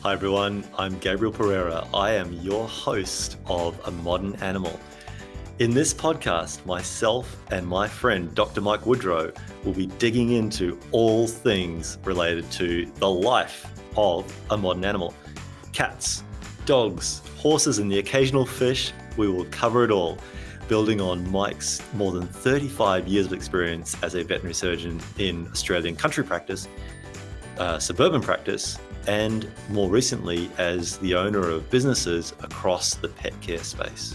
Hi everyone, I'm Gabriel Pereira. I am your host of A Modern Animal. In this podcast, myself and my friend Dr. Mike Woodrow will be digging into all things related to the life of a modern animal. Cats, dogs, horses, and the occasional fish, we will cover it all, building on Mike's more than 35 years of experience as a veterinary surgeon in Australian country practice, suburban practice, and more recently as the owner of businesses across the pet care space.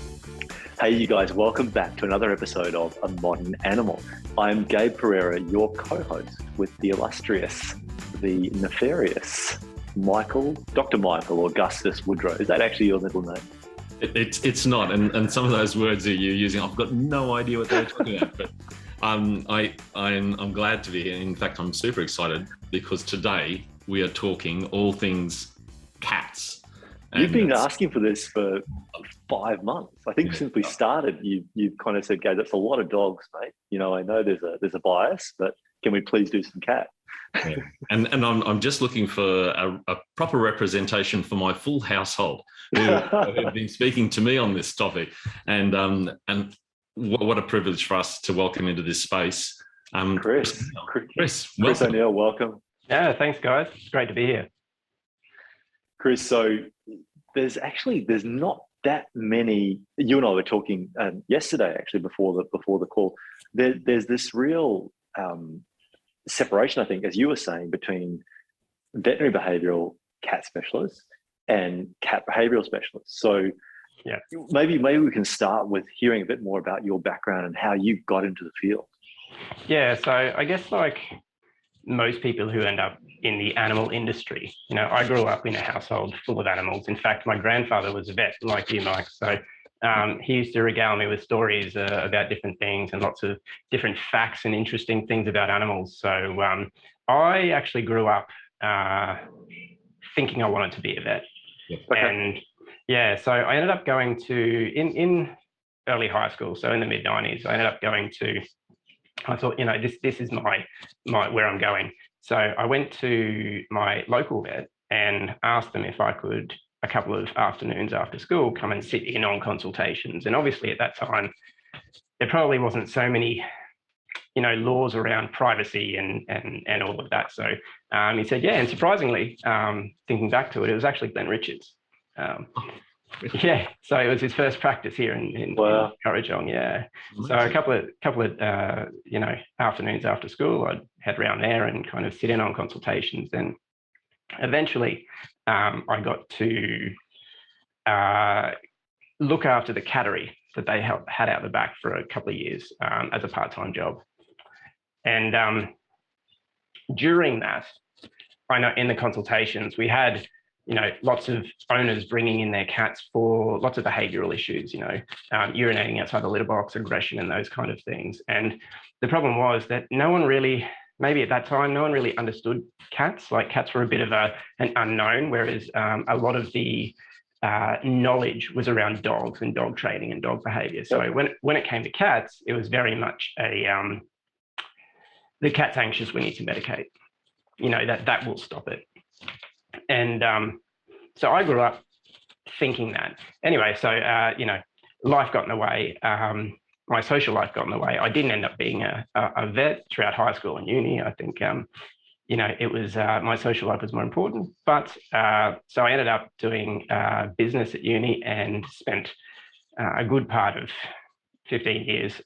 Hey you guys, welcome back to another episode of A Modern Animal. I'm Gabe Pereira, your co-host with the illustrious, the nefarious Dr. Michael Augustus Woodrow. Is that actually your middle name? It's not, and some of those words that you're using, I've got no idea what they're talking about. But I'm glad to be here. In fact, I'm super excited because today we are talking all things cats. You've been asking for this for 5 months. I think since we started, you've kind of said, "Gabe, that's a lot of dogs, mate. You know, I know there's a bias, but can we please do some cat?" Yeah. And I'm just looking for a proper representation for my full household who have been speaking to me on this topic. And what a privilege for us to welcome into this space. Chris, O'Neill, welcome. Yeah, thanks guys. It's great to be here. Chris, so there's not that many. You and I were talking yesterday, actually, before the call. There's this real separation, I think, as you were saying, between veterinary behavioural cat specialists and cat behavioural specialists. So yeah, maybe we can start with hearing a bit more about your background and how you got into the field. Yeah, so I guess like most people who end up in the animal industry, you know, I grew up in a household full of animals. In fact, my grandfather was a vet like you, Mike. So he used to regale me with stories about different things and lots of different facts and interesting things about animals. So I actually grew up thinking I wanted to be a vet. Okay. And yeah, so I ended up going to, in early high school, so in the mid-90s, I ended up going to, I thought, you know, this is my where I'm going. So I went to my local vet and asked them if I could, a couple of afternoons after school, come and sit in on consultations. And obviously at that time, there probably wasn't so many, you know, laws around privacy and all of that. So he said, yeah, and surprisingly, thinking back to it, it was actually Glenn Richards. Yeah, so it was his first practice here in Currajong. Yeah, so a couple of you know, afternoons after school, I'd head around there and kind of sit in on consultations. Then eventually, I got to look after the cattery that they had out the back for a couple of years as a part-time job. And during that, I know in the consultations we had, you know, lots of owners bringing in their cats for lots of behavioural issues, you know, urinating outside the litter box, aggression and those kind of things. And the problem was that no one really, maybe at that time, no one really understood cats. Like cats were a bit of an unknown, whereas a lot of the knowledge was around dogs and dog training and dog behaviour. So when it came to cats, it was very much the cat's anxious, we need to medicate. You know, that will stop it. And so I grew up thinking that. Anyway, so, you know, life got in the way. My social life got in the way. I didn't end up being a vet throughout high school and uni. I think, you know, it was my social life was more important. But so I ended up doing business at uni and spent a good part of 15 years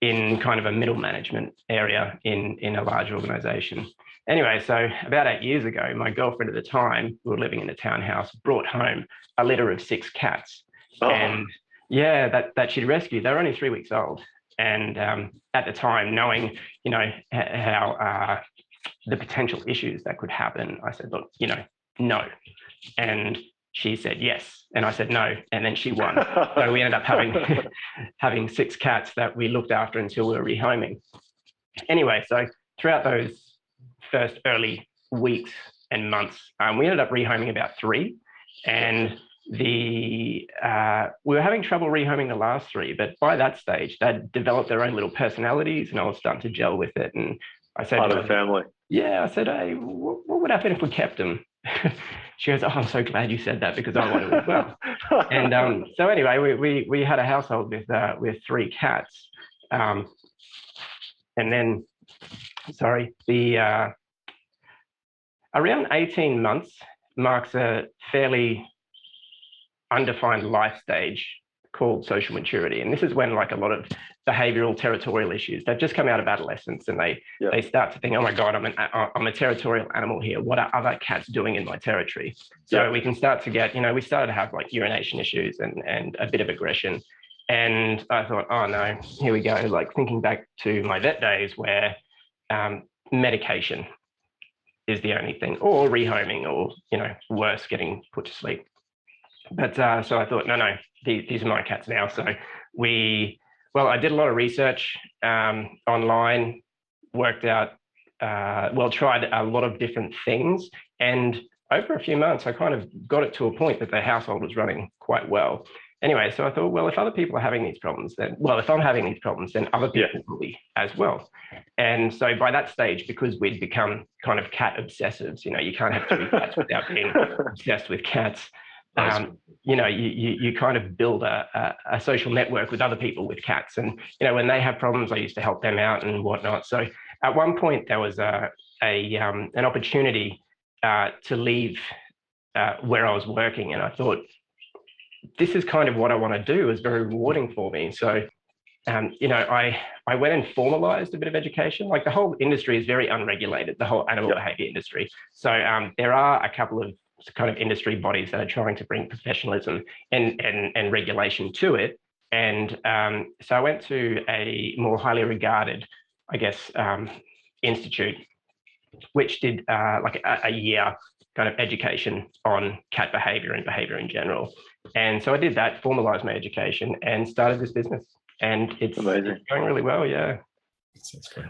in kind of a middle management area in a large organisation. Anyway, so about 8 years ago, my girlfriend at the time, we were living in a townhouse, brought home a litter of 6 cats. Oh. And yeah, that she'd rescued. They were only 3 weeks old. And at the time, knowing, you know, how the potential issues that could happen, I said, look, you know, no. And she said yes. And I said no. And then she won. So we ended up having 6 cats that we looked after until we were rehoming. Anyway, so throughout those first early weeks and months, we ended up rehoming about 3, and we were having trouble rehoming the last 3, but by that stage they'd developed their own little personalities and I was starting to gel with it. And I said, part of the family. Yeah, I said, hey, what would happen if we kept them? she goes, "Oh, I'm so glad you said that because I want to as well." And so anyway, we had a household with 3 cats, and then, sorry, the around 18 months marks a fairly undefined life stage called social maturity. And this is when, like, a lot of behavioral territorial issues, they've just come out of adolescence, and they start to think, oh my God, I'm a territorial animal here. What are other cats doing in my territory? So we can start to get, we started to have like urination issues and a bit of aggression. And I thought, oh no, here we go. Like, thinking back to my vet days where medication is the only thing, or rehoming, or, worse, getting put to sleep. But so I thought, no, these are my cats now. So I did a lot of research online, worked out, tried a lot of different things. And over a few months, I kind of got it to a point that the household was running quite well. Anyway, so I thought, well, if other people are having these problems, if I'm having these problems, then other people will be as well. And so by that stage, because we'd become kind of cat obsessives, you can't have 3 cats without being obsessed with cats. You kind of build a social network with other people with cats. And, when they have problems, I used to help them out and whatnot. So at one point there was an opportunity to leave where I was working. And I thought, this is kind of what I want to do. It's very rewarding for me. So, I went and formalized a bit of education. Like, the whole industry is very unregulated, the whole animal behavior industry. So there are a couple of kind of industry bodies that are trying to bring professionalism and regulation to it. And so I went to a more highly regarded, I guess, institute, which did like a year kind of education on cat behavior and behavior in general. And so I did that, formalized my education, and started this business. And it's going really well. Yeah.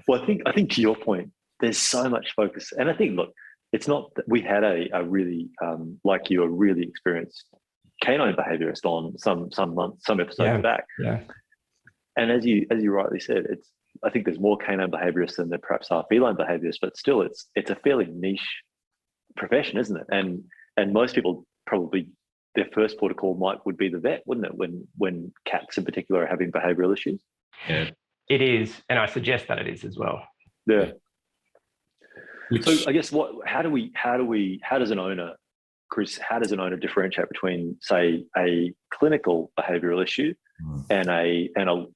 Well, I think to your point, there's so much focus. And I think, look, it's not that we had a really, like you, a really experienced canine behaviourist on some episodes back. Yeah. And as you rightly said, I think there's more canine behaviourists than there perhaps are feline behaviourists, but still it's a fairly niche profession, isn't it? And most people probably, their first port of call would be the vet, wouldn't it? When cats in particular are having behavioural issues. Yeah, it is, and I suggest that it is as well. Yeah. So I guess how does an owner, Chris, differentiate between, say, a clinical behavioural issue and I'm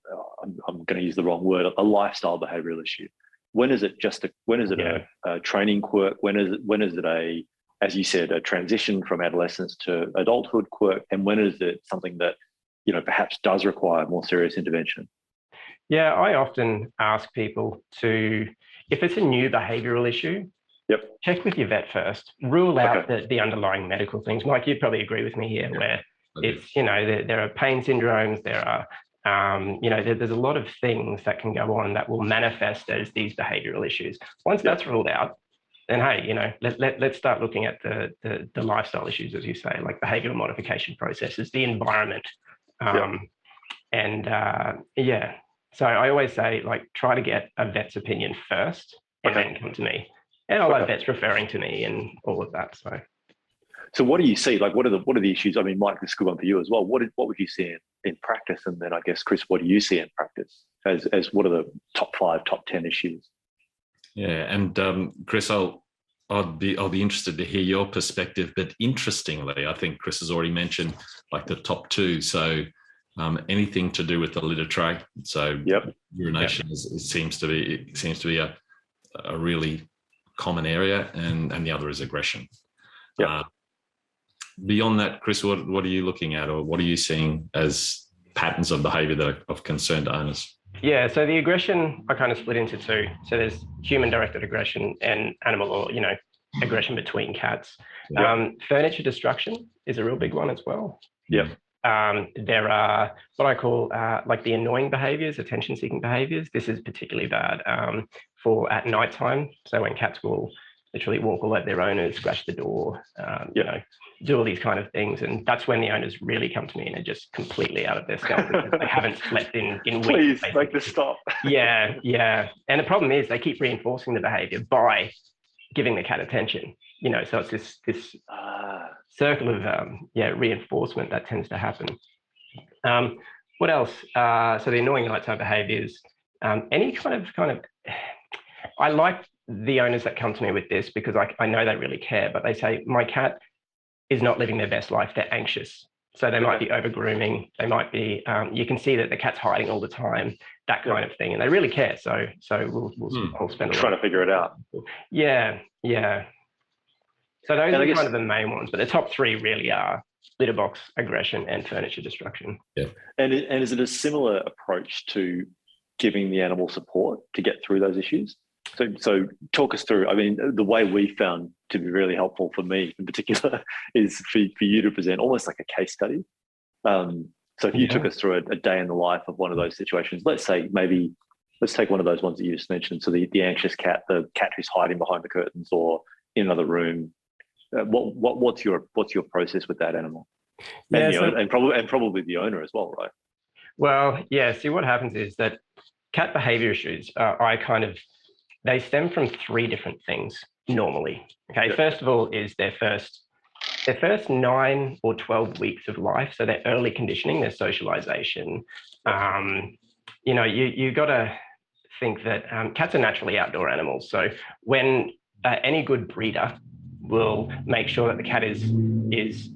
going to use the wrong word, a lifestyle behavioural issue? When is it a training quirk? When is it as you said, a transition from adolescence to adulthood quirk? And when is it something that, perhaps does require more serious intervention? Yeah, I often ask people to, if it's a new behavioural issue, check with your vet first. Rule out the underlying medical things. Mike, you'd probably agree with me here, where it's, there are pain syndromes, there are, there's a lot of things that can go on that will manifest as these behavioural issues. Once that's ruled out, then hey, let's start looking at the lifestyle issues, as you say, like behavioural modification processes, the environment, So I always say, like, try to get a vet's opinion first, and then come to me. And I'll have vets referring to me and all of that. So what do you see? Like, what are the issues? I mean, Mike, this is a good one for you as well. What would you see in practice? And then I guess, Chris, what do you see in practice as what are the top 5, top 10 issues? Yeah, and Chris, I'll be interested to hear your perspective. But interestingly, I think Chris has already mentioned like the top 2. So anything to do with the litter tray. So urination it seems to be a really common area, and the other is aggression. Beyond that, Chris, what are you looking at, or what are you seeing as patterns of behaviour that are of concern to owners? Yeah, so the aggression I kind of split into 2. So there's human-directed aggression and animal, or aggression between cats. Furniture destruction is a real big one as well. There are what I call like the annoying behaviours, attention-seeking behaviours. This is particularly bad for at nighttime. So when cats will literally walk all over their owners, scratch the door, do all these kind of things. And that's when the owners really come to me and are just completely out of their skull because they haven't slept in weeks. Please make this stop. Yeah. And the problem is they keep reinforcing the behaviour by giving the cat attention. So it's this circle of reinforcement that tends to happen. What else? So the annoying nighttime behaviours. Any kind of. I like the owners that come to me with this because I know they really care, but they say my cat is not living their best life. They're anxious. So they might be over grooming. They might be, you can see that the cat's hiding all the time, that kind of thing. And they really care. So we'll spend a lot trying to figure it out. Yeah. So those are kind of the main ones, but the top three really are litter box aggression and furniture destruction. Yeah. And is it a similar approach to giving the animal support to get through those issues? So talk us through. I mean, the way we found to be really helpful for me in particular is for you to present almost like a case study. So if you took us through a day in the life of one of those situations, let's take one of those ones that you just mentioned. So the anxious cat, the cat who's hiding behind the curtains or in another room. What's your process with that animal? And probably the owner as well, right? Well, yeah. See, what happens is that cat behavior issues they stem from three different things normally. Okay, First of all is their first 9 or 12 weeks of life. So their early conditioning, their socialization. You got to think that cats are naturally outdoor animals. So when any good breeder will make sure that the cat is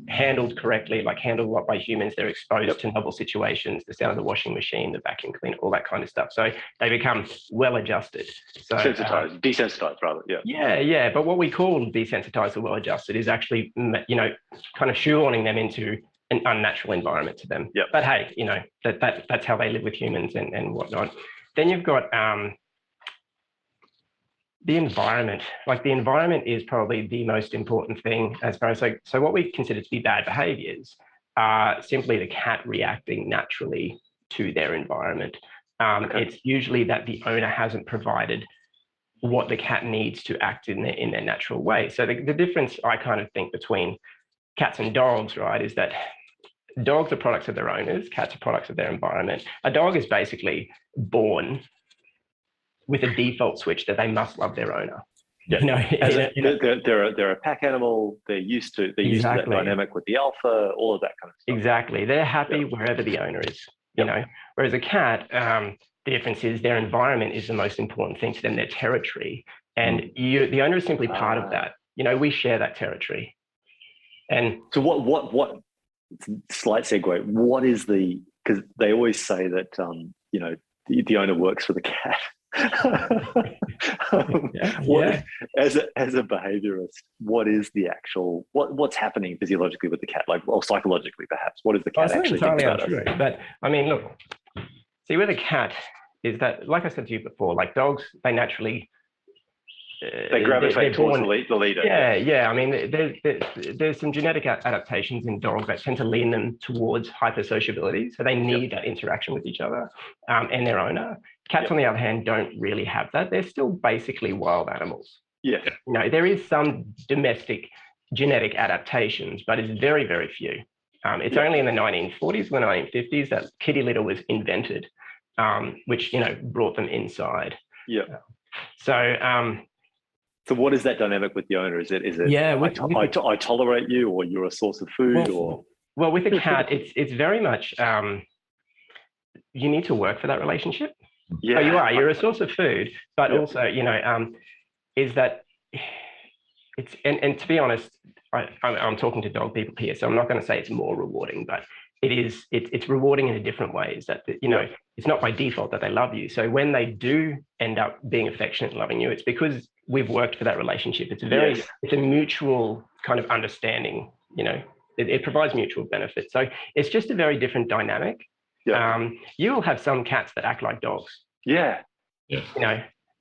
handled correctly, like handled a lot by humans. They're exposed to novel situations, the sound of the washing machine, the vacuum cleaner, all that kind of stuff. So they become well adjusted. So desensitized rather. Yeah. But what we call desensitized or well adjusted is actually, kind of shoehorning them into an unnatural environment to them. Yep. But hey, that's how they live with humans and whatnot. Then you've got the environment. Like the environment is probably the most important thing as far as so what we consider to be bad behaviors are simply the cat reacting naturally to their environment. It's usually that the owner hasn't provided what the cat needs to act in their natural way. So the difference I kind of think between cats and dogs, right, is that dogs are products of their owners, cats are products of their environment. A dog is basically born with a default switch that they must love their owner. They're a pack animal. They're used to that dynamic with the alpha, all of that kind of stuff. Exactly. They're happy wherever the owner is. Whereas a cat, the difference is their environment is the most important thing to them, their territory, and the owner is simply part of that. We share that territory. And so what? Slight segue. What is because they always say that the owner works for the cat. As a behaviorist, what is the actual what's happening physiologically with the cat, or psychologically perhaps? What does the cat actually think about us? But I mean, look, see, with a cat is that, like I said to you before, like dogs, they naturally they gravitate towards the leader. Yeah. I mean, there's some genetic adaptations in dogs that tend to lean them towards hypersociability. So they need that interaction with each other and their owner. Cats, on the other hand, don't really have that. They're still basically wild animals. Yeah. There is some domestic genetic adaptations, but it's very, very few. It's only in the 1940s, the 1950s that kitty litter was invented, which brought them inside. Yeah. So what is that dynamic with the owner? Is it I tolerate you, or you're a source of food, well, with a cat, it's very much you need to work for that relationship. Yeah, so you're a source of food, but also is that it's and to be honest, I'm talking to dog people here, so I'm not going to say it's more rewarding, but it's rewarding in a different ways. That it's not by default that they love you. So when they do end up being affectionate and loving you, it's because we've worked for that relationship. It's it's a mutual kind of understanding. It provides mutual benefit. So it's just a very different dynamic. Yeah. You'll have some cats that act like dogs. Yeah.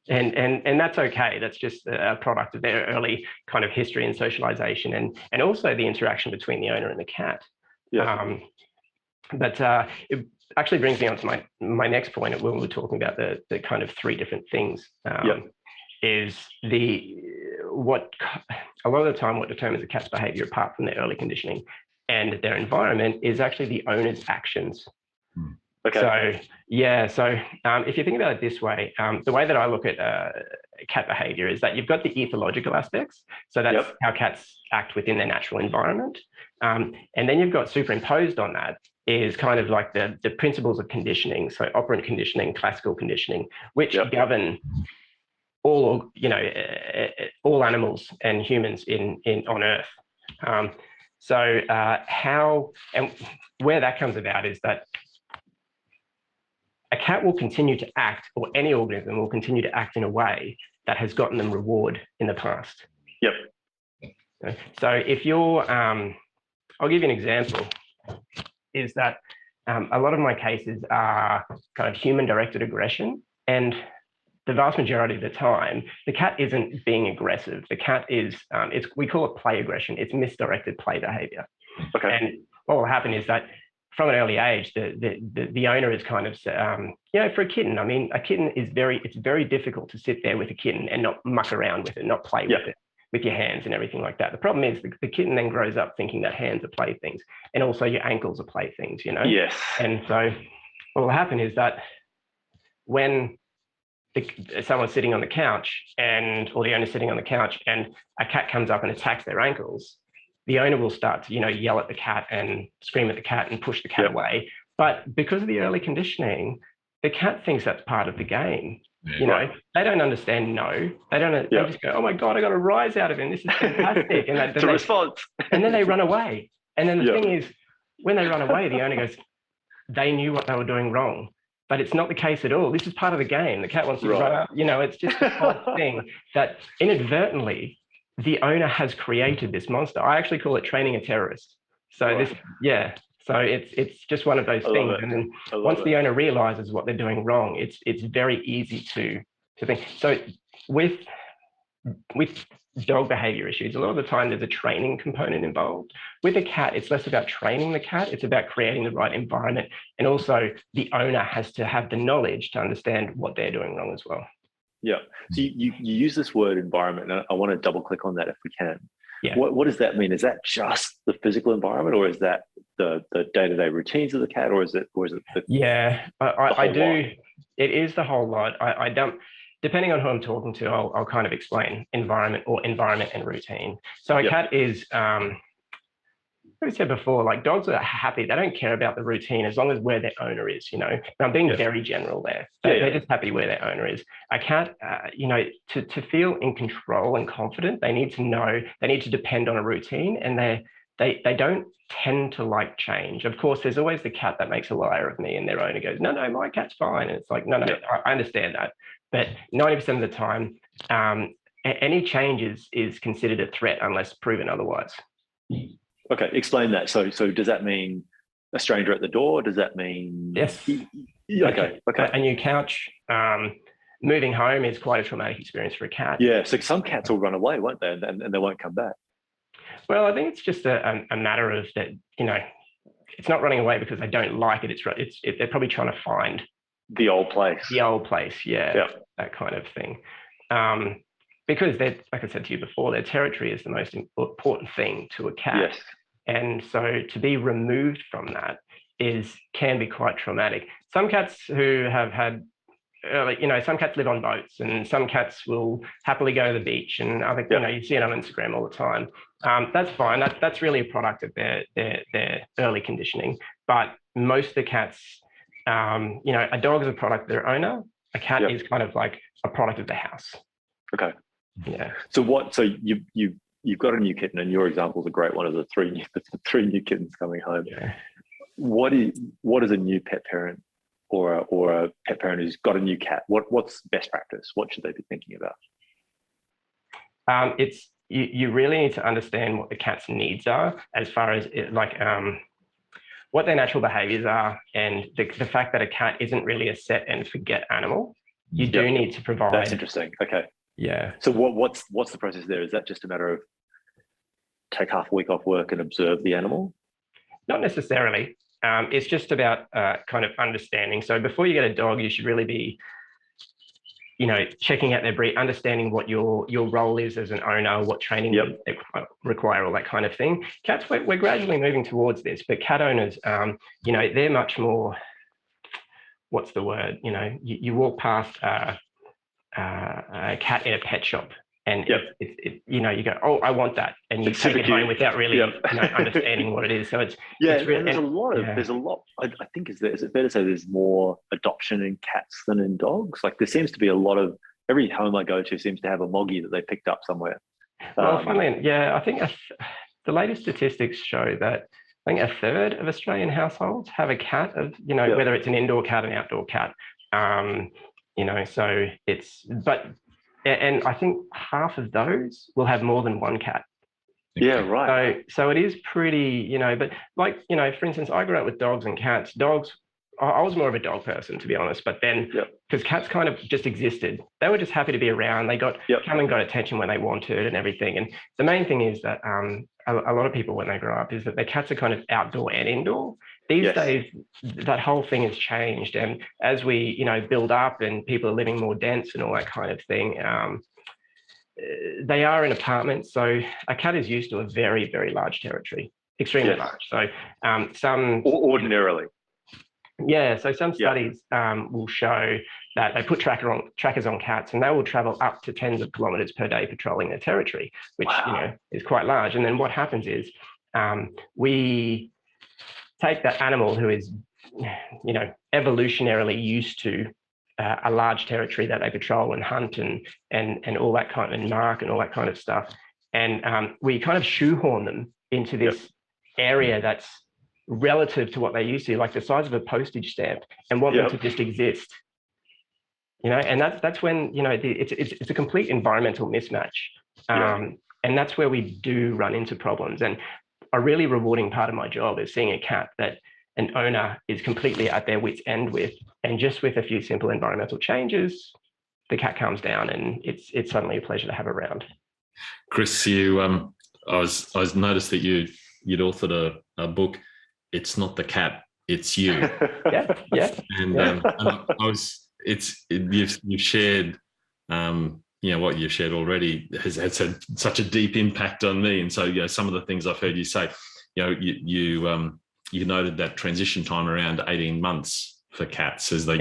And that's okay. That's just a product of their early kind of history and socialization, and also the interaction between the owner and the cat. Yeah. But it actually brings me on to my next point when we're talking about the kind of three different things. Is what a lot of the time what determines a cat's behavior, apart from their early conditioning and their environment, is actually the owner's actions. Okay. So if you think about it this way, the way that I look at cat behavior is that you've got the ethological aspects. So that's how cats act within their natural environment. And then you've got superimposed on that is kind of like the principles of conditioning. So operant conditioning, classical conditioning, which govern all, all animals and humans on Earth. How and where that comes about is that a cat will continue to act, or any organism will continue to act in a way that has gotten them reward in the past. Yep. So if you're, I'll give you an example, is that a lot of my cases are kind of human-directed aggression, and the vast majority of the time, the cat isn't being aggressive. The cat is, we call it play aggression. It's misdirected play behavior. Okay. And what will happen is that from an early age, the owner is kind of, for a kitten, I mean, a kitten is it's very difficult to sit there with a kitten and not muck around with it, not play with it, with your hands and everything like that. The problem is the kitten then grows up thinking that hands are playthings, and also your ankles are playthings, Yes. And so what will happen is that when someone's sitting on the couch or the owner's sitting on the couch and a cat comes up and attacks their ankles, the owner will start to, yell at the cat and scream at the cat and push the cat away. But because of the early conditioning, the cat thinks that's part of the game. They don't understand no. They don't. They just go, oh my God, I got a rise out of him. This is fantastic. And it's a response. And then they run away. And then the thing is, when they run away, the owner goes, they knew what they were doing wrong. But it's not the case at all. This is part of the game. The cat wants to run up. It's just a whole thing that inadvertently, the owner has created this monster. I actually call it training a terrorist. So so it's just one of those things. And then once the owner realizes what they're doing wrong, it's very easy to think. So with dog behavior issues, a lot of the time there's a training component involved. With a cat, it's less about training the cat, it's about creating the right environment. And also the owner has to have the knowledge to understand what they're doing wrong as well. Yeah. So you use this word environment, and I want to double click on that if we can. Yeah. What does that mean? Is that just the physical environment, or is that the day-to-day routines of the cat, or is it I do. Lot? It is the whole lot. I don't, depending on who I'm talking to, I'll kind of explain environment and routine. So a cat is, like I said before, like dogs are happy. They don't care about the routine as long as where their owner is, And I'm being very general there. They're just happy where their owner is. A cat, to feel in control and confident, they need to know, they need to depend on a routine, and they don't tend to like change. Of course, there's always the cat that makes a liar of me, and their owner goes, no, my cat's fine. And it's like, no, I understand that. But 90% of the time, any change is considered a threat unless proven otherwise. Okay, explain that. So does that mean a stranger at the door? Does that mean yes? Okay. A new couch. Moving home is quite a traumatic experience for a cat. Yeah, so some cats will run away, won't they? And they won't come back. Well, I think it's just a matter of that. It's not running away because they don't like it. They're probably trying to find the old place. That kind of thing. Because they're, like I said to you before, their territory is the most important thing to a cat. Yes. And so to be removed from that can be quite traumatic. Some cats who have had, some cats live on boats, and some cats will happily go to the beach, and other, you see it on Instagram all the time. That's fine. That's really a product of their early conditioning. But most of the cats, a dog is a product of their owner. A cat is kind of like a product of the house. Okay. Yeah. So you've got a new kitten, and your example is a great one of the three new kittens coming home. Yeah. What is a new pet parent or a pet parent who's got a new cat? What's best practice? What should they be thinking about? You really need to understand what the cat's needs are, as far as what their natural behaviors are, and the fact that a cat isn't really a set and forget animal. You do need to provide. That's interesting. Okay. Yeah. So what's the process there? Is that just a matter of take half a week off work and observe the animal? Not necessarily. It's just about kind of understanding. So before you get a dog, you should really be, checking out their breed, understanding what your role is as an owner, what training they require, all that kind of thing. Cats, we're gradually moving towards this, but cat owners, they're much more what's the word? You walk past a cat in a pet shop, and you go, oh, I want that, and you take it home without really understanding what it is. So it's really, and there's a lot. I think is it fair to say there's more adoption in cats than in dogs? Like there seems to be a lot of, every home I go to seems to have a moggy that they picked up somewhere. Well, funnily, I think the latest statistics show that I think a third of Australian households have a cat of, whether it's an indoor cat, an outdoor cat. So and I think half of those will have more than one cat. Yeah, right. So it is pretty, but like, for instance, I grew up with dogs and cats. Dogs, I was more of a dog person, to be honest, but then because cats kind of just existed, they were just happy to be around. They come and got attention when they wanted and everything. And the main thing is that a lot of people, when they grow up, is that their cats are kind of outdoor and indoor. These days, that whole thing has changed. And as we, build up and people are living more dense and all that kind of thing, they are in apartments. So a cat is used to a very, very large territory, extremely large. So some... Ordinarily. Yeah, so some studies will show that they put trackers on cats, and they will travel up to tens of kilometers per day patrolling their territory, which is quite large. And then what happens is we take that animal who is, evolutionarily used to a large territory that they patrol and hunt and all that kind of, and mark and all that kind of stuff, and we kind of shoehorn them into this area that's relative to what they used to, like the size of a postage stamp, and want them to just exist. And that's when it's a complete environmental mismatch, and that's where we do run into problems. And a really rewarding part of my job is seeing a cat that an owner is completely at their wit's end with, and just with a few simple environmental changes, the cat calms down, and it's suddenly a pleasure to have around. Chris, you I was noticed that you'd authored a book. It's not the cat, it's you. And you've shared, what you've shared already has had such a deep impact on me. And so, some of the things I've heard you say, you noted that transition time around 18 months for cats as they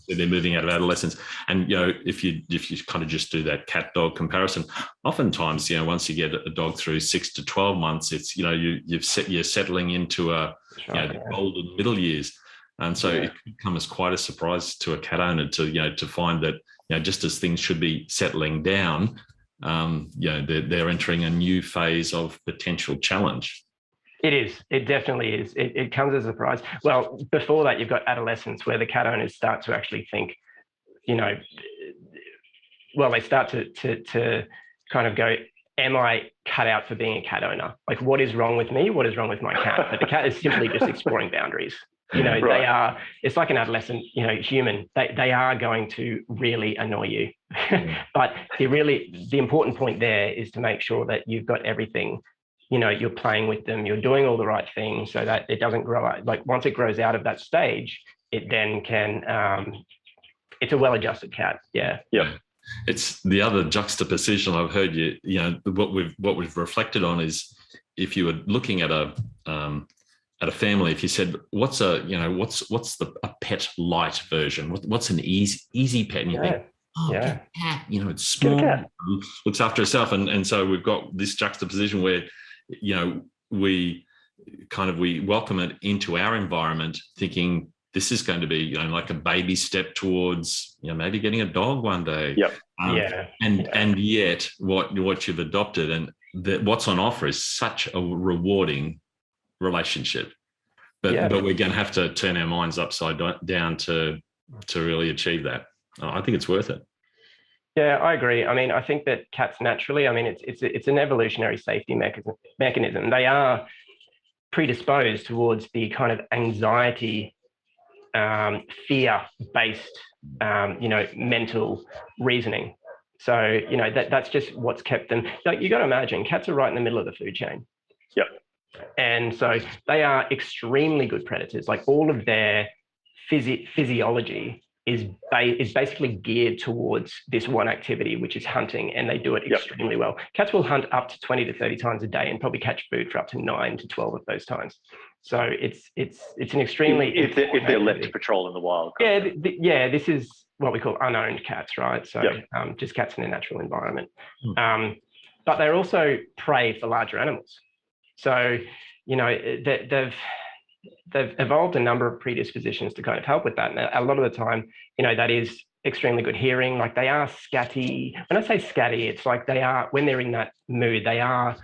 they're moving out of adolescence. And if you kind of just do that cat dog comparison, oftentimes once you get a dog through 6 to 12 months, it's you're settling into the golden middle years. And so it could come as quite a surprise to a cat owner to find that just as things should be settling down, they're entering a new phase of potential challenge. It is. It definitely is. It comes as a surprise. Well, before that, you've got adolescence, where the cat owners start to actually think, they start to kind of go, am I cut out for being a cat owner? Like, what is wrong with me? What is wrong with my cat? But the cat is simply just exploring boundaries. They are, it's like an adolescent, human. They are going to really annoy you. But the important point there is to make sure that you've got everything. You're playing with them, you're doing all the right things so that it doesn't grow out. Like once it grows out of that stage, it then can, it's a well-adjusted cat. Yeah. It's the other juxtaposition I've heard what we've reflected on is if you were looking at a family, if you said, what's a pet light version? What's an easy pet? And you think, cat, it's small, looks after itself. And so we've got this juxtaposition where, we welcome it into our environment thinking this is going to be, like a baby step towards, maybe getting a dog one day. And yet what you've adopted and what's on offer is such a rewarding relationship. But we're going to have to turn our minds upside down to really achieve that. I think it's worth it. Yeah, I agree. I mean, I think that cats naturally, it's an evolutionary safety mechanism. They are predisposed towards the kind of anxiety, fear-based, mental reasoning. So, that's just what's kept them. Like, you got to imagine, cats are right in the middle of the food chain. And so they are extremely good predators. Like, all of their physiology is basically geared towards this one activity, which is hunting, and they do it extremely well. Cats will hunt up to 20 to 30 times a day and probably catch food for up to 9 to 12 of those times. So it's an extremely if they're left to patrol in the wild. Yeah, this is what we call unowned cats, right? So just cats in their natural environment. But they're also prey for larger animals. So, you know, they've evolved a number of predispositions to kind of help with that. And a lot of the time, you know, that is extremely good hearing. Like they are scatty. When I say scatty, it's like they are, when they're in that mood, they are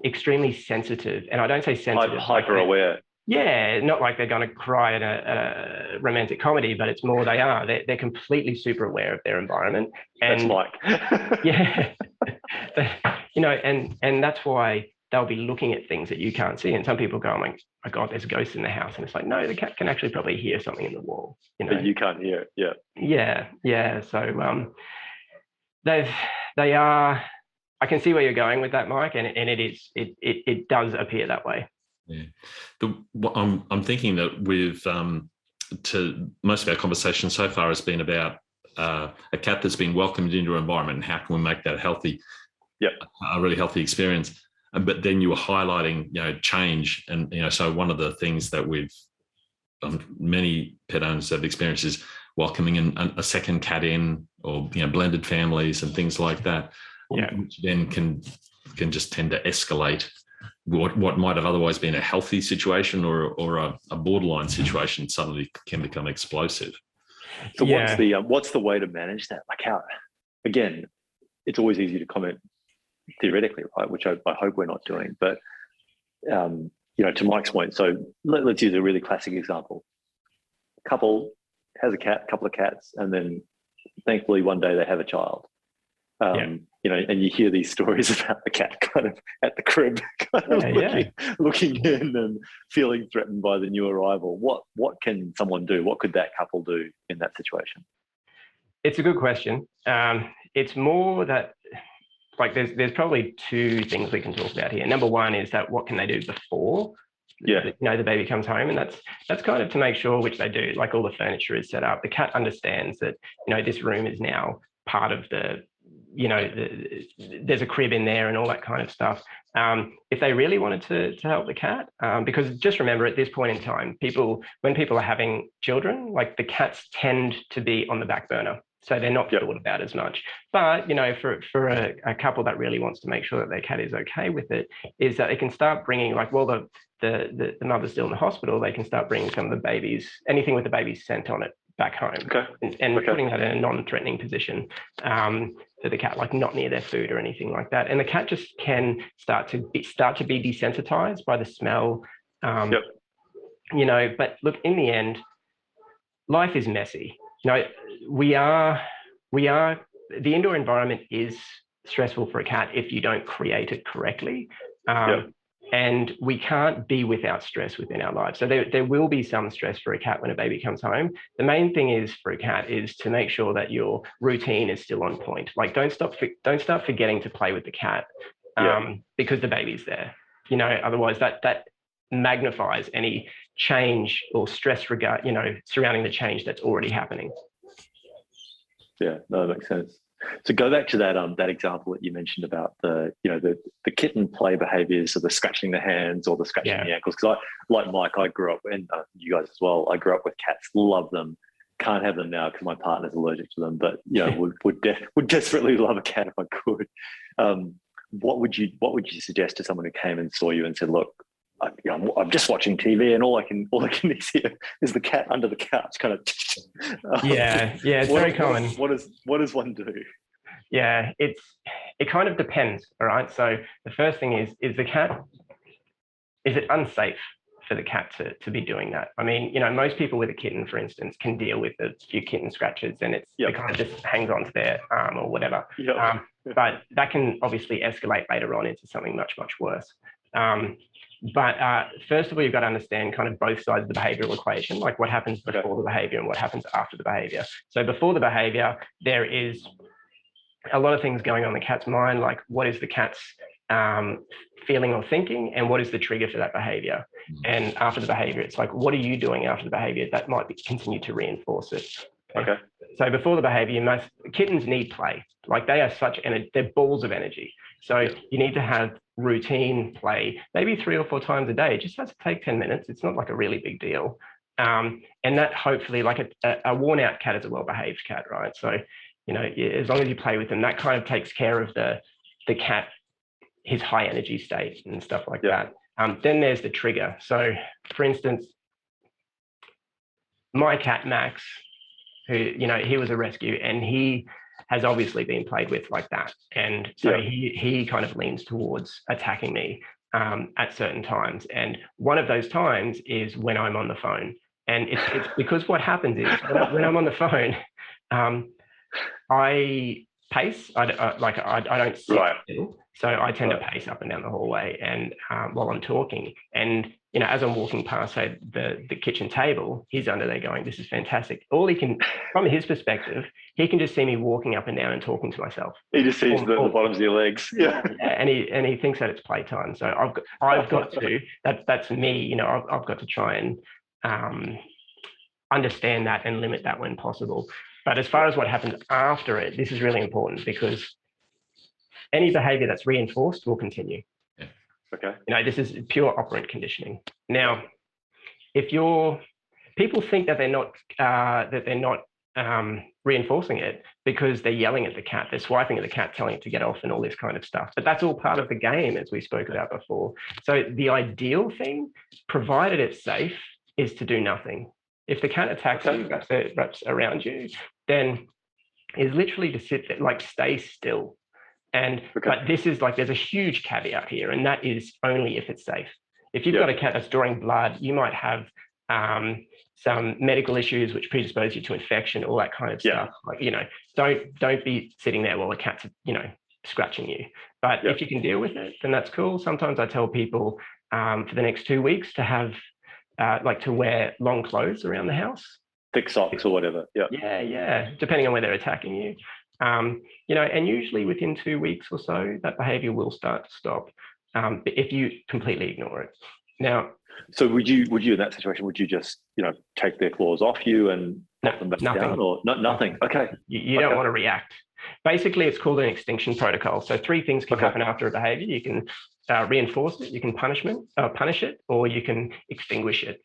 extremely sensitive. And I don't say sensitive. Hyper aware. Yeah, not like they're going to cry at a romantic comedy, but it's more they're completely super aware of their environment. And that's Mike. Yeah, you know, and that's why they'll be looking at things that you can't see. And some people go, like, oh my God, there's a ghost in the house. And it's like, no, the cat can actually probably hear something in the wall. You know, but you can't hear it. Yeah. So they are. I can see where you're going with that, Mike, and it does appear that way. Yeah, I'm thinking that with to most of our conversation so far has been about a cat that's been welcomed into an environment and how can we make that healthy, a really healthy experience. But then you were highlighting, you know, change, and you know, so one of the things that we've many pet owners have experienced is welcoming a second cat in, or you know, blended families and things like that, which then can just tend to escalate what might have otherwise been a healthy situation or a borderline situation suddenly can become explosive. So what's the way to manage that? Like how, again, it's always easy to comment theoretically, right? Which I hope we're not doing. But you know, to Mike's point, so let's use a really classic example. A couple has a couple of cats, and then thankfully one day they have a child. You know, and you hear these stories about the cat kind of at the crib, kind of looking in and feeling threatened by the new arrival. What can someone do? What could that couple do in that situation? It's a good question. It's more that, like, there's probably two things we can talk about here. Number one is that what can they do before you know, the baby comes home, and that's kind of to make sure, which they do, like all the furniture is set up. The cat understands that, you know, this room is now part of the, you know, there's a crib in there and all that kind of stuff. If they really wanted to help the cat, because just remember at this point in time, when people are having children, like the cats tend to be on the back burner. So they're not thought about as much. But, you know, for a couple that really wants to make sure that their cat is okay with it, is that they can start bringing, like, well, the mother's still in the hospital, they can start bringing some of the babies, anything with the baby's scent on it, back home, and putting that in a non-threatening position for the cat, like not near their food or anything like that. And the cat just can start to be desensitized by the smell. You know, but look, in the end, life is messy. You know, the indoor environment is stressful for a cat if you don't create it correctly. And we can't be without stress within our lives. So there will be some stress for a cat when a baby comes home. The main thing is for a cat is to make sure that your routine is still on point. Like don't start forgetting to play with the cat because the baby's there. You know, otherwise that magnifies any change or stress surrounding the change that's already happening. Yeah, no, that makes sense. So go back to that example that you mentioned about the kitten play behaviors, so the scratching the hands or the scratching the ankles. Because like Mike, I grew up, and you guys as well, I grew up with cats, love them. Can't have them now because my partner's allergic to them, but you know, would desperately love a cat if I could. What would you suggest to someone who came and saw you and said, look, I'm just watching TV and all I can hear is the cat under the couch, kind of. It's very common. What does one do? Yeah, it kind of depends. All right. So the first thing is it unsafe for the cat to be doing that? I mean, you know, most people with a kitten, for instance, can deal with a few kitten scratches, and it kind of just hangs onto their arm or whatever. But that can obviously escalate later on into something much, much worse. But first of all, you've got to understand kind of both sides of the behavioural equation, like what happens before the behaviour and what happens after the behaviour. So before the behaviour, there is a lot of things going on in the cat's mind, like what is the cat's feeling or thinking, and what is the trigger for that behaviour. And after the behaviour, it's like, what are you doing after the behaviour that might continue to reinforce it? Okay. So before the behavior, kittens need play. Like they are they're balls of energy. So you need to have routine play, maybe 3 or 4 times a day. It just has to take 10 minutes. It's not like a really big deal. And that hopefully, like a worn out cat is a well-behaved cat, right? So, as long as you play with them, that kind of takes care of the cat, his high energy state and stuff like that. Then there's the trigger. So for instance, my cat, Max, who, he was a rescue and he has obviously been played with like that. And so he kind of leans towards attacking me at certain times. And one of those times is when I'm on the phone. And it's because what happens is when I'm on the phone, I pace. I don't sit still. So I tend to pace up and down the hallway and while I'm talking. And as I'm walking past, say, the kitchen table, he's under there going, "This is fantastic." All he can, from his perspective, he can just see me walking up and down and talking to myself. He just sees the bottoms of your legs. Yeah. And he thinks that it's playtime. So I've got to, that's me, I've got to try and understand that and limit that when possible. But as far as what happens after it, this is really important because any behavior that's reinforced will continue. Yeah. Okay. This is pure operant conditioning. Now, people think that they're not reinforcing it because they're yelling at the cat, they're swiping at the cat, telling it to get off and all this kind of stuff. But that's all part of the game, as we spoke about before. So the ideal thing, provided it's safe, is to do nothing. If the cat attacks you, wraps around you, then is literally to sit there, like stay still. And but this is like, there's a huge caveat here, and that is only if it's safe. If you've got a cat that's drawing blood, you might have some medical issues which predispose you to infection, all that kind of stuff. Like, don't be sitting there while the cat's, scratching you. But if you can deal with it, then that's cool. Sometimes I tell people for the next 2 weeks to have to wear long clothes around the house. Thick socks or whatever. Yeah. Depending on where they're attacking you. And usually within 2 weeks or so, that behavior will start to stop if you completely ignore it. Now, so would you in that situation, would you just, take their claws off you and put them back down, or nothing? Okay. You don't want to react. Basically, it's called an extinction protocol. So 3 things can happen after a behavior. You can reinforce it, you can punish it, or you can extinguish it.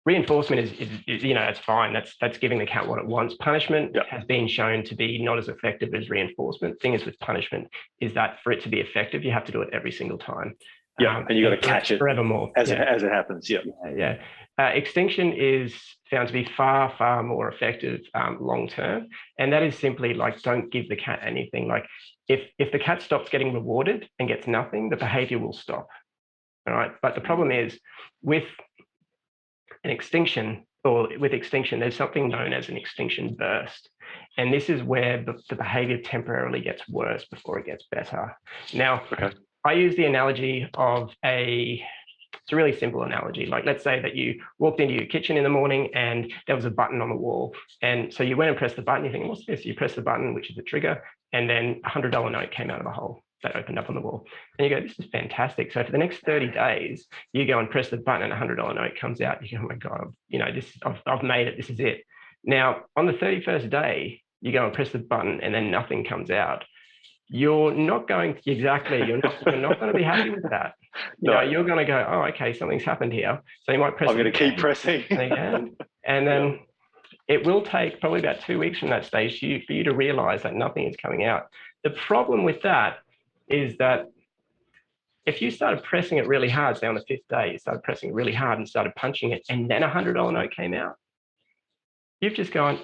Reinforcement is it's fine. That's giving the cat what it wants. Punishment has been shown to be not as effective as reinforcement. Thing is with punishment is that for it to be effective, you have to do it every single time. And you got to catch it forevermore as it happens. Extinction is found to be far, far more effective long term, and that is simply like, don't give the cat anything. Like if the cat stops getting rewarded and gets nothing, the behavior will stop. All right, but the problem is with extinction, there's something known as an extinction burst. And this is where the behavior temporarily gets worse before it gets better. Now, I use the analogy of it's a really simple analogy. Like, let's say that you walked into your kitchen in the morning and there was a button on the wall. And so you went and pressed the button, you think, what's this? You press the button, which is a trigger, and then a $100 note came out of the hole that opened up on the wall. And you go, this is fantastic. So for the next 30 days, you go and press the button and a $100 note comes out. You go, oh my God, I've made it. This is it. Now, on the 31st day, you go and press the button and then nothing comes out. You're not going to be happy with that. You're going to go, oh, okay, something's happened here. So you might press. I'm going to keep pressing. Again, and then it will take probably about 2 weeks from that stage for you to realize that nothing is coming out. The problem with that is that if you started pressing it really hard, say on the 5th day, you started pressing it really hard and started punching it, and then a $100 note came out, you've just gone,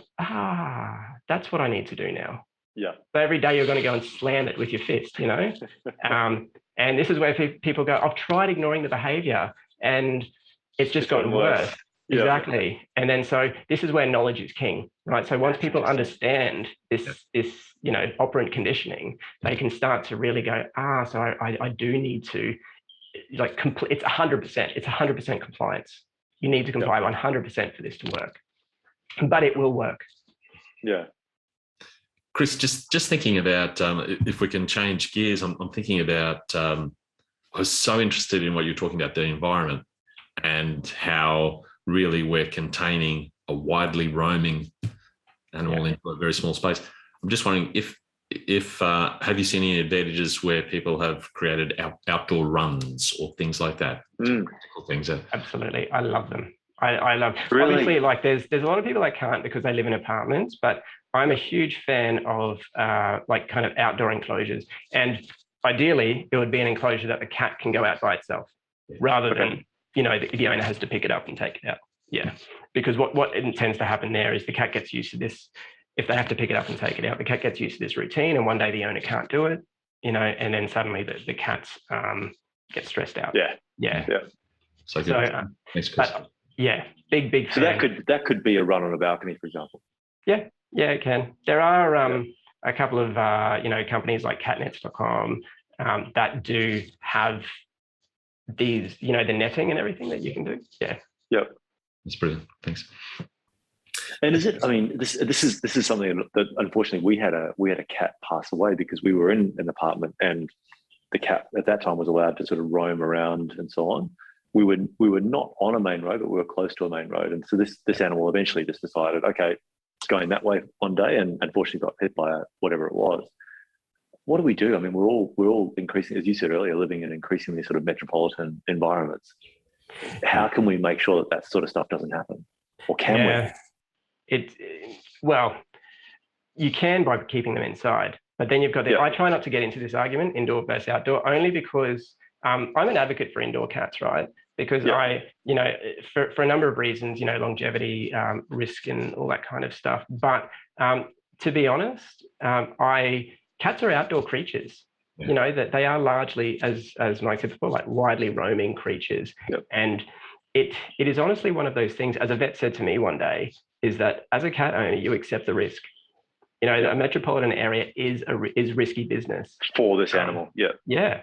that's what I need to do now. Yeah. So every day you're going to go and slam it with your fist, and this is where people go, I've tried ignoring the behavior and it's just gotten worse. Exactly. And then so this is where knowledge is king, right? So once people understand this operant conditioning, they can start to really go, so I do need to it's 100%. It's 100% compliance. You need to comply 100% for this to work, but it will work. Yeah. Chris, just thinking about if we can change gears, I'm thinking about, I was so interested in what you're talking about, the environment and how really we're containing a widely roaming animal into a very small space. I'm just wondering if have you seen any advantages where people have created outdoor runs or things like that? Things that... Absolutely, I love them. I love, really? Obviously, like there's a lot of people that can't because they live in apartments, but I'm a huge fan of like kind of outdoor enclosures, and ideally it would be an enclosure that the cat can go out by itself, rather than the owner has to pick it up and take it out. Yeah, because what tends to happen there is the cat gets used to this. If they have to pick it up and take it out, the cat gets used to this routine, and one day the owner can't do it, and then suddenly the cats get stressed out. Yeah. So thanks, Chris. Big fan. So that could be a run on a balcony, for example. Yeah, it can. There are a couple of companies like catnets.com that do have these, the netting and everything that you can do. Yeah. Yep. That's brilliant. Thanks. And is it? I mean, this is something that unfortunately we had a cat pass away because we were in an apartment and the cat at that time was allowed to sort of roam around and so on. We were not on a main road, but we were close to a main road, and so this animal eventually just decided, okay, it's going that way one day, and unfortunately got hit by whatever it was. What do we do? I mean, we're all increasing, as you said earlier, living in increasingly sort of metropolitan environments. How can we make sure that sort of stuff doesn't happen, or can we? Well, you can by keeping them inside, but then you've got I try not to get into this argument, indoor versus outdoor, only because I'm an advocate for indoor cats, right? Because I, for a number of reasons, longevity, risk, and all that kind of stuff. But to be honest, cats are outdoor creatures. That they are largely, as Mike said before, like widely roaming creatures. And it is honestly one of those things, as a vet said to me one day, is that as a cat owner, you accept the risk. A metropolitan area is risky business for this animal. Yeah,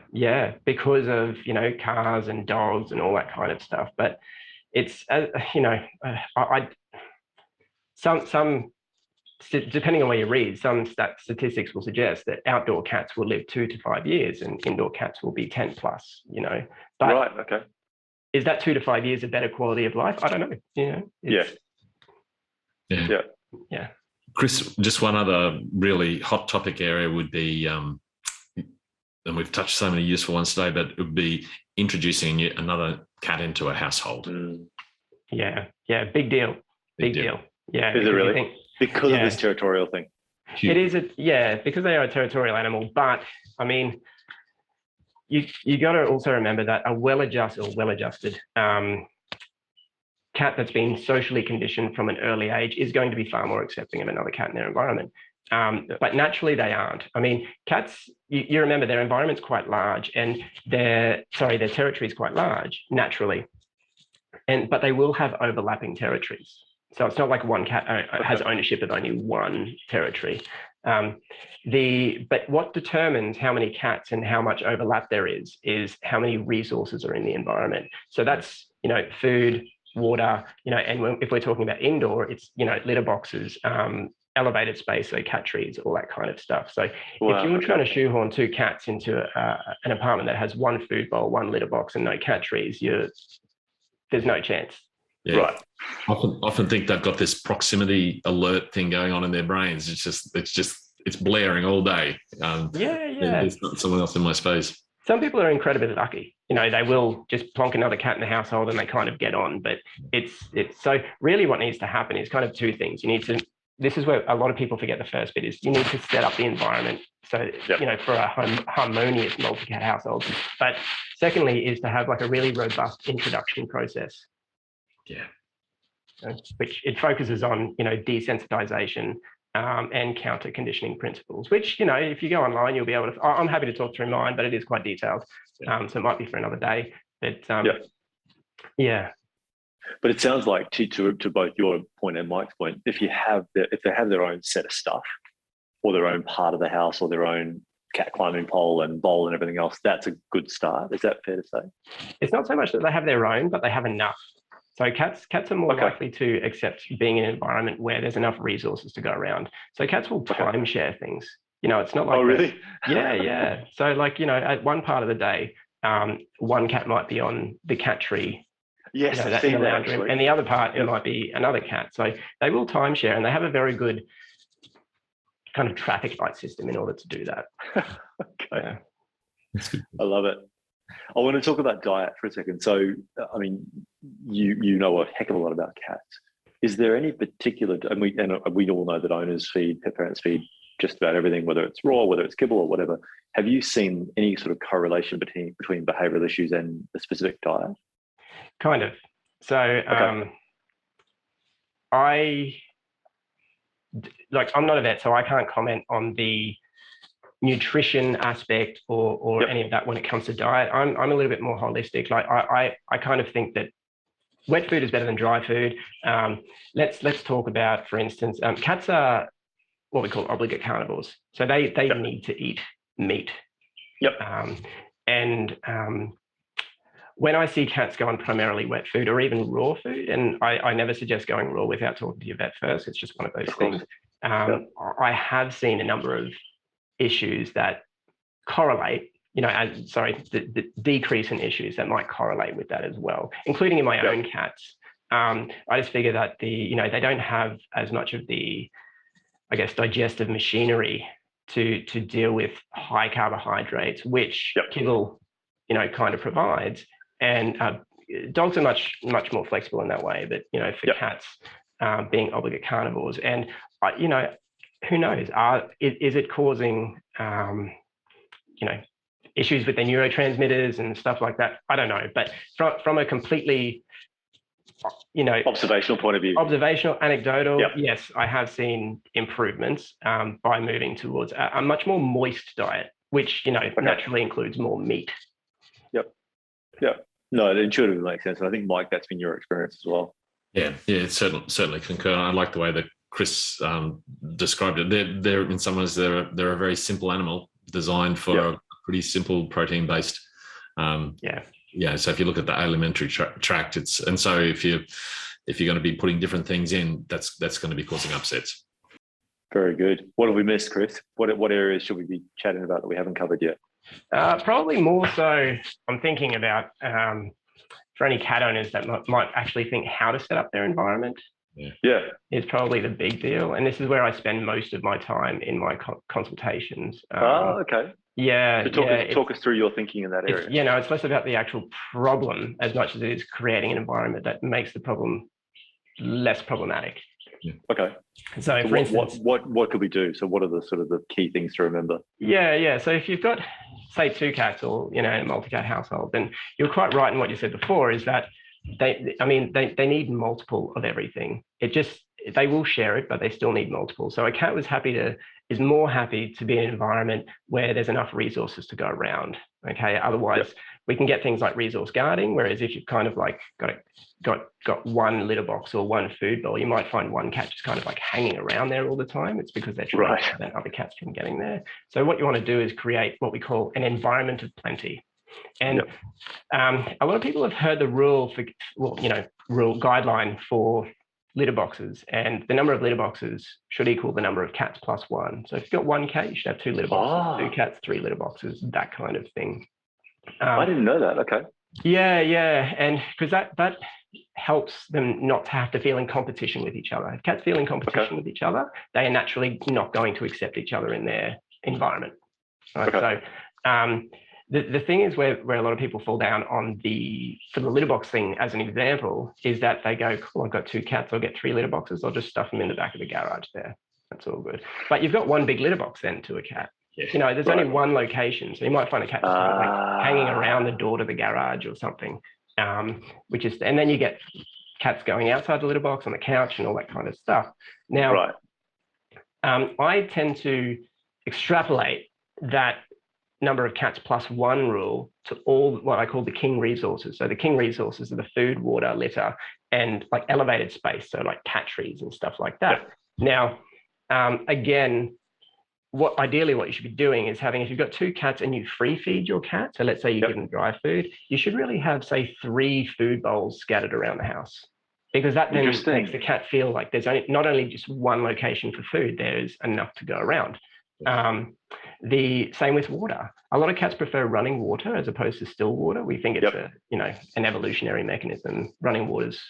because of cars and dogs and all that kind of stuff. But it's some depending on where you read, some statistics will suggest that outdoor cats will live 2 to 5 years and indoor cats will be 10 plus. But right, okay. Is that 2 to 5 years a better quality of life? I don't know. Yeah. Chris, just one other really hot topic area would be, and we've touched so many useful ones today, but it would be introducing another cat into a household. Yeah, big deal. Big deal. Yeah. Is it really? Because of this territorial thing? It is, because they are a territorial animal. But, I mean, you got to also remember that a well-adjusted cat that's been socially conditioned from an early age is going to be far more accepting of another cat in their environment. But naturally they aren't. I mean, cats, you remember their environment's quite large and their territory is quite large naturally. But they will have overlapping territories. So it's not like one cat has ownership of only one territory. But what determines how many cats and how much overlap there is how many resources are in the environment. So that's, food, water, and if we're talking about indoor, it's, litter boxes, elevated space, so cat trees, all that kind of stuff. So if you're trying to shoehorn 2 cats into an apartment that has 1 food bowl, 1 litter box, and no cat trees, there's no chance. Yeah. Right. Often think they've got this proximity alert thing going on in their brains. It's blaring all day. There's not someone else in my space. Some people are incredibly lucky. They will just plonk another cat in the household and they kind of get on. But it's so really what needs to happen is kind of 2 things. This is where a lot of people forget the first bit is you need to set up the environment. So, for a harmonious multi-cat household. But secondly is to have like a really robust introduction process. Yeah. Which it focuses on, desensitization and counter conditioning principles, which, if you go online, you'll be able to, I'm happy to talk through mine, but it is quite detailed. So it might be for another day, but But it sounds like to both your point and Mike's point, if they have their own set of stuff or their own part of the house or their own cat climbing pole and bowl and everything else, that's a good start. Is that fair to say? It's not so much that they have their own, but they have enough. So cats are more likely to accept being in an environment where there's enough resources to go around. So cats will time share things. It's not like... Oh, really? Yeah. So like, at one part of the day, one cat might be on the cat tree Yes, you know, I've that in seen the that lounge room, actually. and the other part, Yep. it might be another cat. So they will timeshare, and they have a very good kind of traffic light system in order to do that. Okay. I love it. I want to talk about diet for a second. So, I mean, you know a heck of a lot about cats. Is there any particular, and we all know that owners feed, pet parents feed just about everything, whether it's raw, whether it's kibble or whatever. Have you seen any sort of correlation between behavioural issues and a specific diet? Kind of. So Okay. I'm not a vet, so I can't comment on the nutrition aspect or Yep. any of that when it comes to diet. I'm a little bit more holistic. Like I kind of think that wet food is better than dry food. Let's talk about, for instance, cats are what we call obligate carnivores. So they Yep. need to eat meat. Yep. When I see cats go on primarily wet food or even raw food, and I never suggest going raw without talking to your vet first. It's just one of those things. Yep. I have seen a number of issues that correlate, the decrease in issues that might correlate with that as well, including in my Yep. own cats. I just figure that they don't have as much of the, I guess, digestive machinery to deal with high carbohydrates, which Yep. kibble, kind of provides. And dogs are much more flexible in that way. But for Yep. cats, being obligate carnivores, and who knows? Is it causing issues with their neurotransmitters and stuff like that? I don't know. But from a completely observational point of view, observational, anecdotal, Yep. yes, I have seen improvements by moving towards a much more moist diet, which naturally includes more meat. Yep. No, it intuitively makes sense. And I think, Mike, that's been your experience as well. Yeah, certainly concur. I like the way that Chris described it. They're in some ways they're a very simple animal designed for Yep. a pretty simple protein based. Yeah. So if you look at the alimentary tract, so if you're going to be putting different things in, that's going to be causing upsets. Very good. What have we missed, Chris? What areas should we be chatting about that we haven't covered yet? Probably more so, I'm thinking about for any cat owners that might actually think how to set up their environment. Yeah. Is probably the big deal. And this is where I spend most of my time in my consultations. Okay. Yeah. So talk us through your thinking in that area. It's less about the actual problem as much as it is creating an environment that makes the problem less problematic. Yeah. Okay. So for instance, what could we do? So what are the sort of the key things to remember? Yeah. So if you've got, say, 2 cats or, a multi-cat household, then you're quite right in what you said before, is that they need multiple of everything. They will share it, but they still need multiple. So a cat is more happy to be in an environment where there's enough resources to go around. Okay. Otherwise, Yep. we can get things like resource guarding, whereas if you've kind of like got one litter box or one food bowl, you might find one cat just kind of like hanging around there all the time. It's because they're trying to prevent other cats from getting there. So what you want to do is create what we call an environment of plenty. And a lot of people have heard the guideline for litter boxes, and the number of litter boxes should equal the number of cats plus 1. So if you've got 1 cat, you should have 2 litter boxes, 2 cats, 3 litter boxes, that kind of thing. I didn't know that. Okay. Yeah. And because that helps them not to have to feel in competition with each other. If cats feel in competition with each other, they are naturally not going to accept each other in their environment. Right? Okay. So the thing is where a lot of people fall down for the litter box thing, as an example, is that they go, cool, I've got 2 cats, I'll get 3 litter boxes, I'll just stuff them in the back of the garage there. That's all good. But you've got one big litter box then to a cat. Yeah. There's only one location. So you might find a cat just kind of like hanging around the door to the garage or something, and then you get cats going outside the litter box on the couch and all that kind of stuff. Now, I tend to extrapolate that number of cats plus 1 rule to all what I call the king resources. So the king resources are the food, water, litter, and like elevated space. So like cat trees and stuff like that. Now, again, ideally what you should be doing is if you've got 2 cats and you free feed your cat, so let's say you give them dry food, you should really have, say, 3 food bowls scattered around the house, because that then makes the cat feel like there's not only just one location for food, there's enough to go around. The same with water. A lot of cats prefer running water as opposed to still water. We think it's an evolutionary mechanism. Running water's,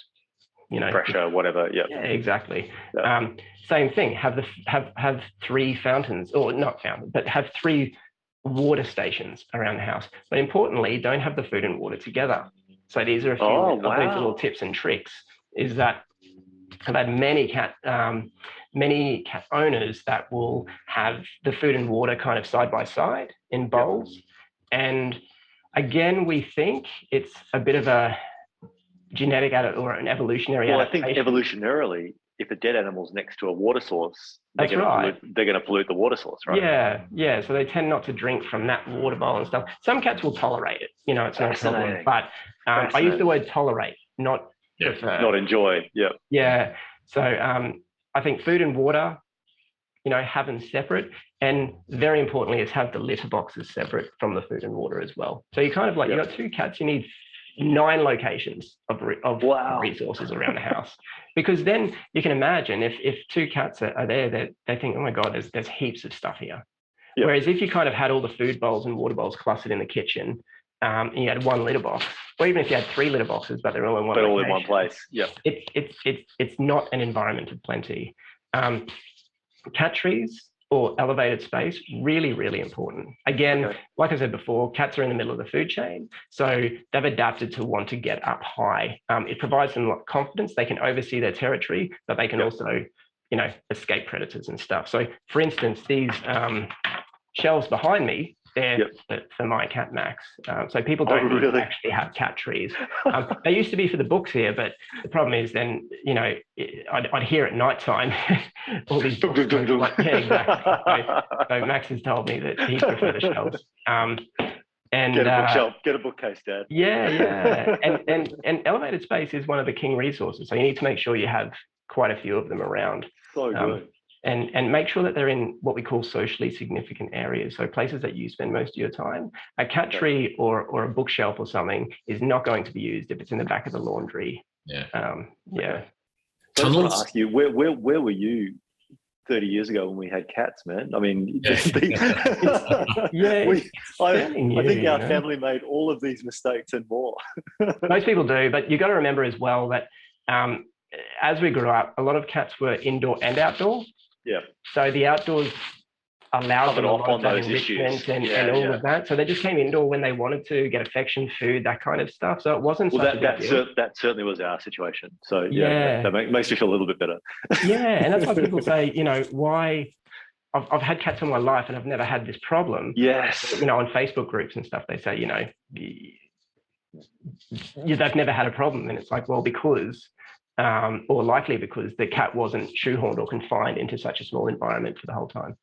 pressure, whatever. Yeah, exactly. Yep. Same thing. Have 3 fountains, or not fountains, but have 3 water stations around the house. But importantly, don't have the food and water together. So these are a few of these little tips and tricks. Is that I've had many cat owners that will have the food and water kind of side by side in bowls. Yep. And again, we think it's a bit of a genetic or an evolutionary adaptation. I think evolutionarily, if a dead animal's next to a water source, they're going to pollute the water source, right? Yeah. So they tend not to drink from that water bowl and stuff. Some cats will tolerate it, it's no problem. But I use the word tolerate, not prefer. Not enjoy. Yeah. Yeah. So I think food and water, have them separate, and very importantly is have the litter boxes separate from the food and water as well. So you kind of you've got 2 cats, you need 9 locations of resources around the house, because then you can imagine if 2 cats are there, they think, oh my God, there's heaps of stuff here. Yep. Whereas if you kind of had all the food bowls and water bowls clustered in the kitchen, and you had 1 litter box, or even if you had 3 litter boxes, but they're all in one location, all in one place. Yeah, it's not an environment of plenty. Cat trees or elevated space, really, really important. Again, like I said before, cats are in the middle of the food chain, so they've adapted to want to get up high. It provides them a lot of confidence. They can oversee their territory, but they can also, escape predators and stuff. So, for instance, these shelves behind me, they're for my cat Max. So people don't really actually have cat trees. They used to be for the books here, but the problem is then, I'd hear at nighttime all these books. Exactly. So Max has told me that he prefers the shelves. And get a bookshelf, get a bookcase, Dad. Yeah. And elevated space is one of the king resources. So you need to make sure you have quite a few of them around. So good. And make sure that they're in what we call socially significant areas. So places that you spend most of your time. A cat tree or a bookshelf or something is not going to be used if it's in the back of the laundry. So I just want to ask you, where were you 30 years ago when we had cats, man? I mean, I think our family made all of these mistakes and more. Most people do, but you got to remember as well that as we grew up, a lot of cats were indoor and outdoor. Yeah. So the outdoors allowed them a lot of those enrichment and all of that. So they just came indoor when they wanted to get affection, food, that kind of stuff. So it wasn't such a big deal. That certainly was our situation. So that makes me feel a little bit better. And that's why people say, why I've had cats in my life and I've never had this problem. Yes. On Facebook groups and stuff, they say, they've never had a problem. And it's like, well, because or likely because the cat wasn't shoehorned or confined into such a small environment for the whole time.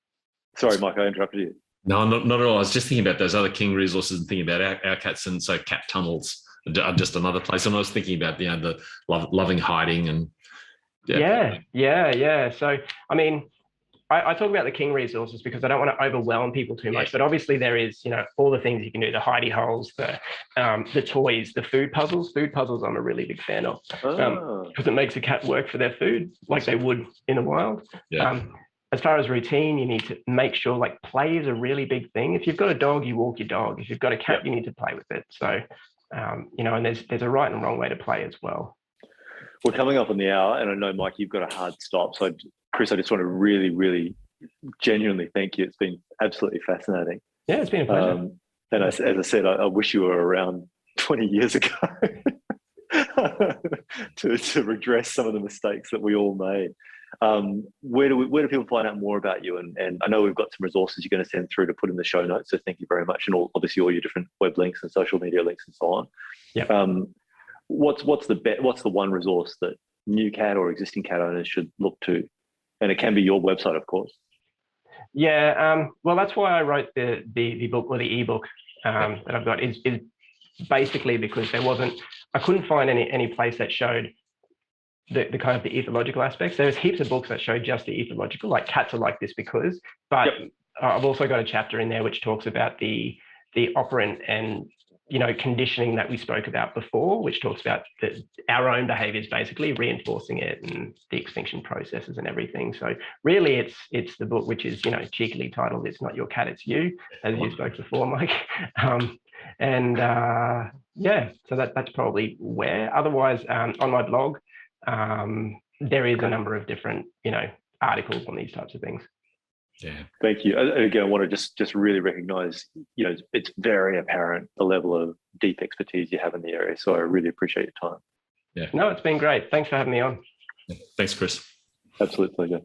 Sorry, Mike, I interrupted you. No, not at all. I was just thinking about those other king resources and thinking about our cats, and so cat tunnels are just another place. And I was thinking about the loving hiding and So I mean, I talk about the king resources because I don't want to overwhelm people too much, but obviously there is, all the things you can do, the hidey holes, the toys, the food puzzles. Food puzzles I'm a really big fan of because it makes a cat work for their food like they would in the wild. As far as routine, you need to make sure play is a really big thing. If you've got a dog, you walk your dog. If you've got a cat, you need to play with it. So, and there's a right and wrong way to play as well. We're coming up on the hour, and I know, Mike, you've got a hard stop. So, Chris, I just want to really, really genuinely thank you. It's been absolutely fascinating. Yeah, it's been a pleasure. And as I said, I wish you were around 20 years ago to redress some of the mistakes that we all made. Where do people find out more about you? And I know we've got some resources you're going to send through to put in the show notes. So thank you very much. And obviously all your different web links and social media links and so on. Yeah. What's the one resource that new cat or existing cat owners should look to? And it can be your website, of course. Yeah. Well, that's why I wrote the book or the ebook that I've got is basically because I couldn't find any place that showed the kind of the ethological aspects. There's heaps of books that show just the ethological, like cats are like this because, but I've also got a chapter in there which talks about the operant and conditioning that we spoke about before, which talks about our own behaviours, basically reinforcing it, and the extinction processes and everything. So really, it's the book, which is cheekily titled "It's Not Your Cat, It's You," as you spoke before, Mike. So that's probably where. Otherwise, on my blog, there is a number of different articles on these types of things. Yeah. Thank you. Again, I want to just really recognise, it's very apparent the level of deep expertise you have in the area. So I really appreciate your time. Yeah. No, it's been great. Thanks for having me on. Thanks, Chris. Absolute pleasure.